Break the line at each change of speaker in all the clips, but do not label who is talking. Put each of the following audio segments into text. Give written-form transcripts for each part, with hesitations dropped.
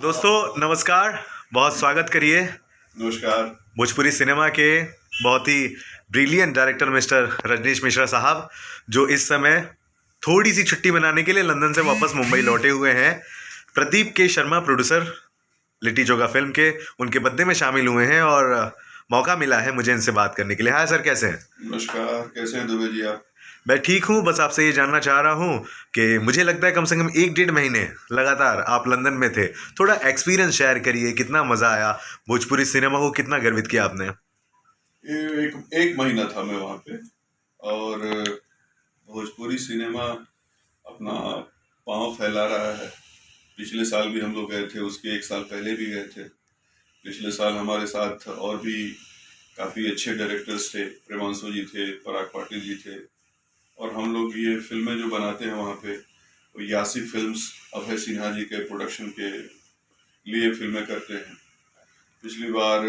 तो दोस्तों नमस्कार, बहुत स्वागत करिए
नमस्कार।
भोजपुरी सिनेमा के बहुत ही brilliant director mister Rajneesh Mishra साहब, जो इस समय थोड़ी सी छुट्टी मनाने के लिए लंदन से वापस मुंबई लौटे हुए हैं। प्रदीप के शर्मा प्रोड्यूसर लिट्टी चोखा फिल्म के उनके बर्थडे में शामिल हुए हैं और मौका मिला है मुझे इनसे बात करने के लिए। हाय सर, कैसे हैं?
नमस्कार, कैसे हैं दुबे जी आप?
मैं ठीक हूँ। बस आपसे ये जानना चाह रहा हूँ कि मुझे लगता है कम से कम 1-1.5 महीने लगातार आप लंदन में थे। थोड़ा एक्सपीरियंस शेयर करिए, कितना मज़ा आया, भोजपुरी सिनेमा को कितना गर्वित किया आपने?
ये एक महीना था मैं वहाँ पे। और भोजपुरी सिनेमा अपना पांव फैला रहा है। पिछले साल भी हम लोग गए थे, उसके एक साल पहले भी गए थे। पिछले साल हमारे साथ और भी काफ़ी अच्छे डायरेक्टर्स थे, प्रेमांशु जी थे, पराग पाटिल जी थे। और हम लोग ये फिल्में जो बनाते हैं वहाँ पे, वो यासी फिल्म्स अभय सिन्हा जी के प्रोडक्शन के लिए फिल्में करते हैं। पिछली बार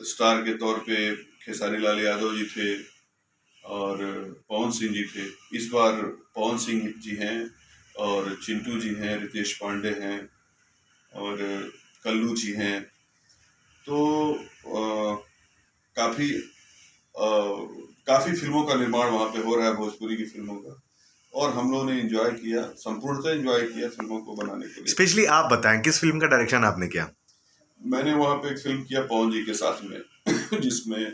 स्टार के तौर पे खेसारी लाल यादव जी थे और पवन सिंह जी थे। इस बार पवन सिंह जी हैं और चिंटू जी हैं, रितेश पांडे हैं और कल्लू जी हैं। तो काफ़ी काफ़ी फिल्मों का निर्माण वहाँ पे हो रहा है, भोजपुरी की फिल्मों का। और हम लोगों ने एंजॉय किया, संपूर्णतः एंजॉय किया फिल्मों को बनाने के लिए।
स्पेशली आप बताएं, किस फिल्म का डायरेक्शन आपने किया?
मैंने वहाँ पे एक फिल्म किया पवन जी के साथ में जिसमें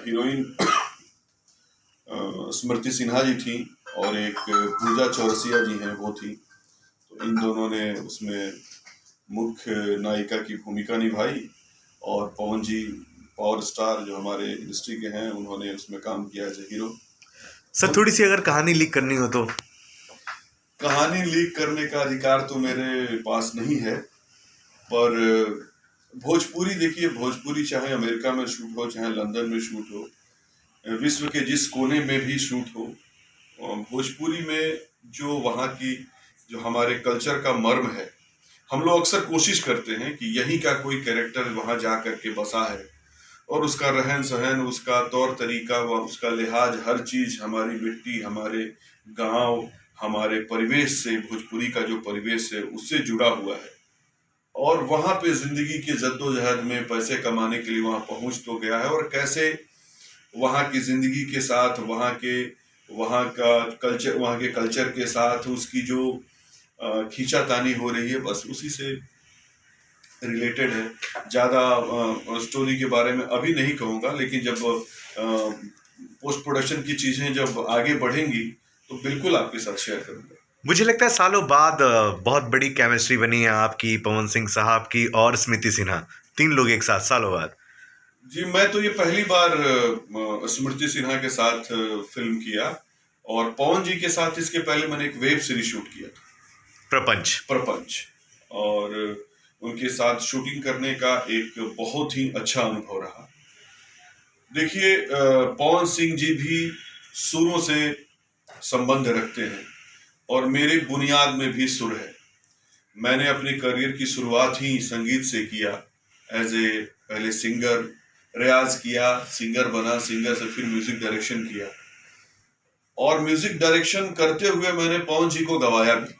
हीरोइन स्मृति सिन्हा जी थी और एक पूजा चौरसिया जी हैं, वो थी। तो इन दोनों ने उसमें मुख्य नायिका की भूमिका निभाई और पवन जी पावर स्टार जो हमारे इंडस्ट्री के हैं, उन्होंने उसमें काम किया एज ए हीरो।
सर थोड़ी सी अगर कहानी लीक करनी हो तो?
कहानी लीक करने का अधिकार तो मेरे पास नहीं है, पर भोजपुरी देखिए, भोजपुरी चाहे अमेरिका में शूट हो, चाहे लंदन में शूट हो, विश्व के जिस कोने में भी शूट हो, भोजपुरी में जो वहाँ की जो हमारे कल्चर का मर्म है, हम लोग अक्सर कोशिश करते हैं कि यहीं का कोई कैरेक्टर वहाँ जा करके बसा है और उसका रहन सहन, उसका तौर तरीका व उसका लिहाज, हर चीज़ हमारी मिट्टी, हमारे गांव, हमारे परिवेश से, भोजपुरी का जो परिवेश है उससे जुड़ा हुआ है। और वहाँ पे जिंदगी की जद्दोजहद में पैसे कमाने के लिए वहाँ पहुँच तो गया है, और कैसे वहाँ की जिंदगी के साथ, वहाँ के कल्चर के साथ उसकी जो खींचातानी हो रही है, बस उसी से रिलेटेड है। ज़्यादा स्टोरी के बारे में अभी नहीं कहूँगा, लेकिन जब पोस्ट प्रोडक्शन की चीज़ें जब आगे बढ़ेंगी तो बिल्कुल आपके साथ शेयर करूँगा।
मुझे लगता है सालों बाद बहुत बड़ी केमिस्ट्री बनी है आपकी, पवन सिंह साहब की और स्मृति सिन्हा, 3 लोग एक साथ सालों बाद।
जी, मैं तो ये पहली बार स्मृति सिन्हा के साथ फिल्म किया, और पवन जी के साथ इसके पहले मैंने एक वेब सीरीज शूट किया था, प्रपंच। और उनके साथ शूटिंग करने का एक बहुत ही अच्छा अनुभव रहा। देखिए, पवन सिंह जी भी सुरों से संबंध रखते हैं और मेरे बुनियाद में भी सुर है। मैंने अपने करियर की शुरुआत ही संगीत से किया। एज ए पहले सिंगर रियाज किया, सिंगर बना, सिंगर से फिर म्यूजिक डायरेक्शन किया, और म्यूजिक डायरेक्शन करते हुए मैंने पवन जी को गवाया भी।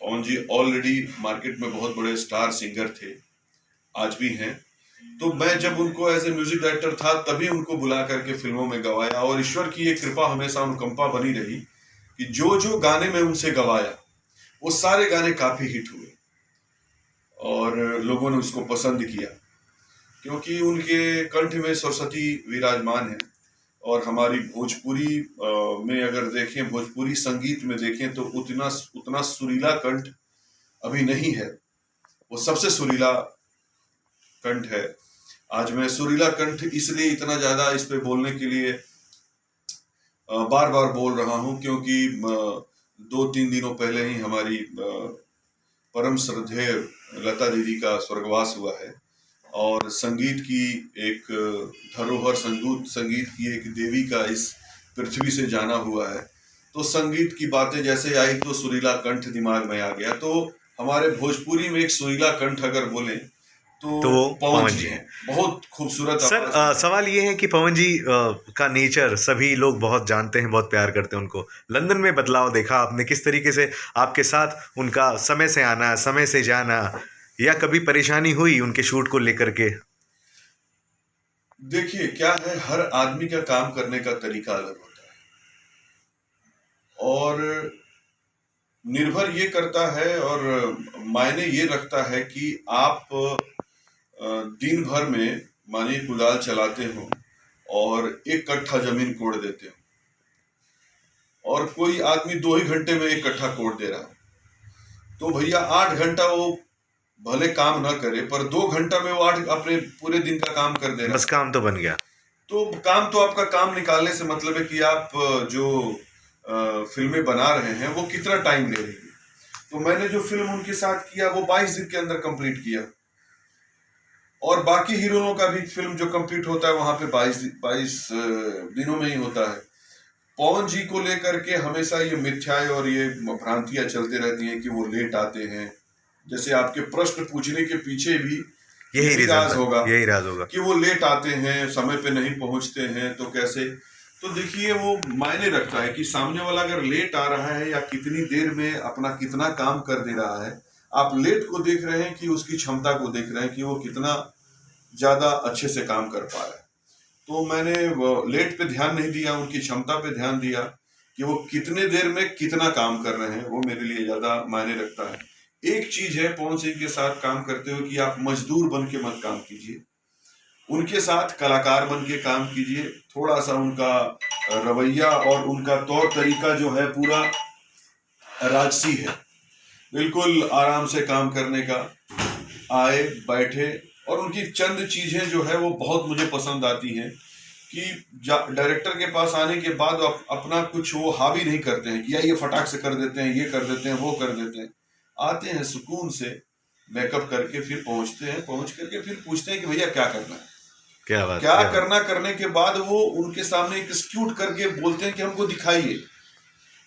पवन जी ऑलरेडी मार्केट में बहुत बड़े स्टार सिंगर थे, आज भी हैं। तो मैं जब उनको एज ए म्यूजिक डायरेक्टर था तभी उनको बुला करके फिल्मों में गवाया, और ईश्वर की एक कृपा हमेशा अनुकंपा बनी रही कि जो जो गाने में उनसे गवाया वो सारे गाने काफी हिट हुए और लोगों ने उसको पसंद किया, क्योंकि उनके कंठ में सरस्वती विराजमान है। और हमारी भोजपुरी में अगर देखें, भोजपुरी संगीत में देखें, तो उतना सुरीला कंठ अभी नहीं है। वो सबसे सुरीला कंठ है। आज मैं सुरीला कंठ इसलिए इतना ज्यादा इस पे बोलने के लिए बार बार बोल रहा हूं, क्योंकि 2-3 दिनों पहले ही हमारी परम श्रद्धेय लता दीदी का स्वर्गवास हुआ है, और संगीत की एक धरोहर, संगीत की एक देवी का इस पृथ्वी से जाना हुआ है। तो संगीत की बातें जैसे आई तो सुरीला कंठ दिमाग में आ गया। तो हमारे भोजपुरी में एक सुरीला कंठ अगर बोलें तो
तो वो
पवन जी हैं, बहुत खूबसूरत
सर
आवाज है।
सवाल ये है कि पवन जी का नेचर सभी लोग बहुत जानते हैं, बहुत प्यार करते हैं उनको। लंदन में बदलाव देखा आपने, किस तरीके से आपके साथ उनका समय से आना, समय से जाना, या कभी परेशानी हुई उनके शूट को लेकर के?
देखिए क्या है, हर आदमी का काम करने का तरीका अलग होता है और निर्भर ये करता है और मायने ये रखता है कि आप दिन भर में मानिए कुदाल चलाते हो और 1 कट्ठा जमीन कोड़ देते हो और कोई आदमी 2 ही घंटे में 1 कट्ठा कोड़ दे रहा है, तो भैया 8 घंटा वो भले काम ना करे पर 2 घंटा में वो 8 अपने पूरे दिन का काम कर दे रहा
बस
है।
काम तो बन गया।
तो काम तो आपका काम निकालने से मतलब है कि आप जो फिल्में बना रहे हैं वो कितना टाइम ले रही है। तो मैंने जो फिल्म उनके साथ किया वो 22 दिन के अंदर कंप्लीट किया और बाकी हीरोइनों का भी फिल्म जो कंप्लीट होता है वहां पे 22 दिनों में ही होता है। पवन जी को लेकर के हमेशा ये मिथ्याएं और ये भ्रांतियां चलते रहती हैं कि वो लेट आते हैं। जैसे आपके प्रश्न पूछने के पीछे भी
यही रीजन
राज होगा,
यही राज होगा
कि वो लेट आते हैं, समय पे नहीं पहुंचते हैं, तो कैसे। तो देखिए वो मायने रखता है कि सामने वाला अगर लेट आ रहा है या कितनी देर में अपना कितना काम कर दे रहा है। आप लेट को देख रहे हैं कि उसकी क्षमता को देख रहे हैं कि वो कितना ज्यादा अच्छे से काम कर पा रहा है। तो मैंने लेट पे ध्यान नहीं दिया, उनकी क्षमता पे ध्यान दिया कि वो कितने देर में कितना काम कर रहे हैं, वो मेरे लिए ज्यादा मायने रखता है। एक चीज है पवन सिंह के साथ काम करते हुए कि आप मजदूर बन के मत काम कीजिए, उनके साथ कलाकार बन के काम कीजिए। थोड़ा सा उनका रवैया और उनका तौर तरीका जो है पूरा राजसी है, बिल्कुल आराम से काम करने का, आए बैठे। और उनकी चंद चीजें जो है वो बहुत मुझे पसंद आती हैं कि डायरेक्टर के पास आने के बाद अपना कुछ वो हावी नहीं करते हैं कि या ये फटाक से कर देते हैं, ये कर देते हैं, वो कर देते हैं। आते हैं सुकून से मेकअप करके फिर पहुंचते हैं, पहुंच करके फिर पूछते हैं कि भैया क्या करना है,
क्या बात,
क्या करना। करने के बाद वो उनके सामने एक स्क्यूट करके बोलते हैं कि हमको दिखाइए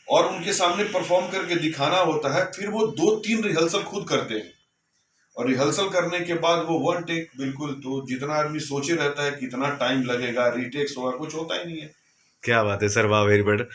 और उनके सामने परफॉर्म करके दिखाना होता है। फिर वो 2-3 रिहर्सल खुद करते हैं और रिहर्सल करने के बाद वो 1 टेक बिल्कुल। तो जितना आदमी सोचे रहता है कितना टाइम लगेगा, रीटेक्स होगा, कुछ होता ही नहीं है।
क्या बात है सर, वाह, वेरी गुड।